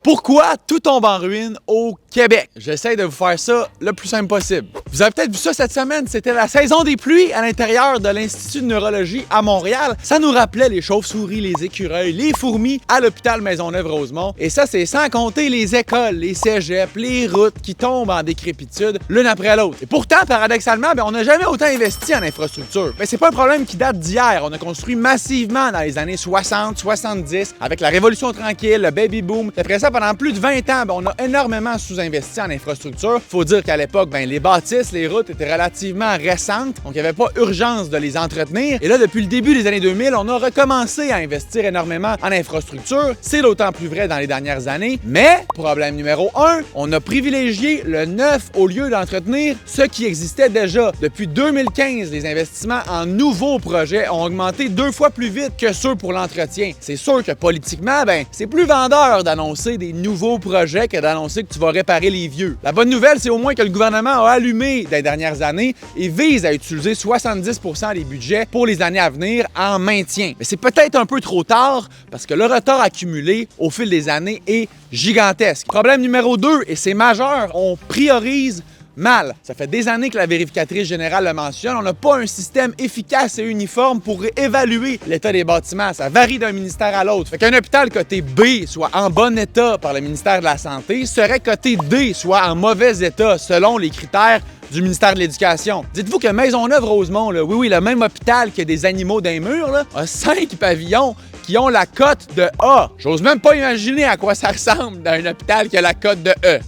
Pourquoi tout tombe en ruine au Québec? J'essaie de vous faire ça le plus simple possible. Vous avez peut-être vu ça cette semaine, c'était la saison des pluies à l'intérieur de l'Institut de neurologie à Montréal. Ça nous rappelait les chauves-souris, les écureuils, les fourmis à l'hôpital Maisonneuve-Rosemont. Et ça, c'est sans compter les écoles, les cégeps, les routes qui tombent en décrépitude l'une après l'autre. Et pourtant, paradoxalement, on n'a jamais autant investi en infrastructure. Mais c'est pas un problème qui date d'hier. On a construit massivement dans les années 60, 70, avec la Révolution tranquille, le baby-boom. Après ça, pendant plus de 20 ans, on a énormément sous-investi en infrastructure. Faut dire qu'à l'époque, les bâtisses, les routes étaient relativement récentes, donc il n'y avait pas urgence de les entretenir. Et là, depuis le début des années 2000, on a recommencé à investir énormément en infrastructure. C'est d'autant plus vrai dans les dernières années. Mais, problème numéro 1, on a privilégié le neuf au lieu d'entretenir ce qui existait déjà. Depuis 2015, les investissements en nouveaux projets ont augmenté 2 fois plus vite que ceux pour l'entretien. C'est sûr que politiquement, c'est plus vendeur d'annoncer des nouveaux projets que d'annoncer que tu vas réparer les vieux. La bonne nouvelle, c'est au moins que le gouvernement a allumé des dernières années et vise à utiliser 70% des budgets pour les années à venir en maintien. Mais c'est peut-être un peu trop tard parce que le retard accumulé au fil des années est gigantesque. Problème numéro 2, et c'est majeur, on priorise mal. Ça fait des années que la vérificatrice générale le mentionne. On n'a pas un système efficace et uniforme pour évaluer l'état des bâtiments. Ça varie d'un ministère à l'autre. Fait qu'un hôpital coté B, soit en bon état par le ministère de la Santé, serait coté D, soit en mauvais état selon les critères du ministère de l'Éducation. Dites-vous que Maisonneuve-Rosemont, oui, le même hôpital que des animaux d'un mur, a 5 pavillons qui ont la cote de A. J'ose même pas imaginer à quoi ça ressemble dans un hôpital qui a la cote de E.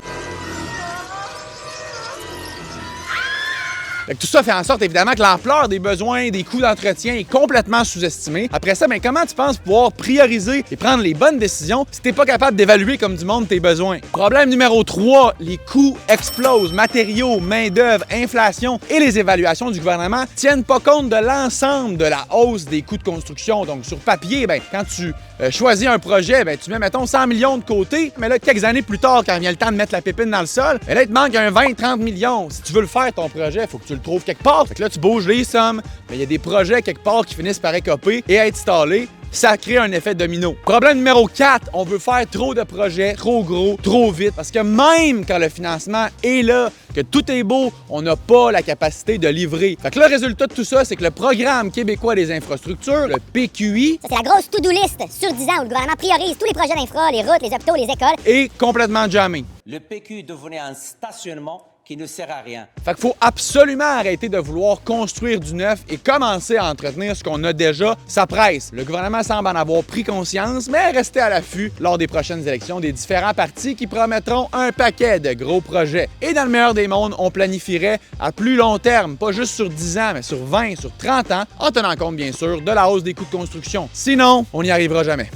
Tout ça fait en sorte, évidemment, que l'ampleur des besoins, des coûts d'entretien est complètement sous-estimée. Après ça, comment tu penses pouvoir prioriser et prendre les bonnes décisions si t'es pas capable d'évaluer comme du monde tes besoins? Problème numéro 3, les coûts explosent. Matériaux, main-d'œuvre, inflation et les évaluations du gouvernement tiennent pas compte de l'ensemble de la hausse des coûts de construction. Donc, sur papier, quand tu choisis un projet, tu mets, mettons, 100 millions de côté, mais là, quelques années plus tard, quand vient le temps de mettre la pépine dans le sol, là, il te manque un 20-30 millions. Si tu veux le faire, ton projet, il faut que tu le trouves quelque part. Fait que là, tu bouges les sommes, mais il y a des projets quelque part qui finissent par écoper et être installés. Ça crée un effet domino. Problème numéro 4, on veut faire trop de projets, trop gros, trop vite. Parce que même quand le financement est là, que tout est beau, on n'a pas la capacité de livrer. Fait que le résultat de tout ça, c'est que le Programme québécois des infrastructures, le PQI, ça, c'est la grosse to-do list sur 10 ans où le gouvernement priorise tous les projets d'infra, les routes, les hôpitaux, les écoles, est complètement jammé. Le PQ devenait un stationnement qui ne sert à rien. Fait qu'il faut absolument arrêter de vouloir construire du neuf et commencer à entretenir ce qu'on a déjà. Ça presse. Le gouvernement semble en avoir pris conscience, mais rester à l'affût lors des prochaines élections des différents partis qui promettront un paquet de gros projets. Et dans le meilleur des mondes, on planifierait à plus long terme, pas juste sur 10 ans, mais sur 20, sur 30 ans, en tenant compte bien sûr de la hausse des coûts de construction. Sinon, on n'y arrivera jamais.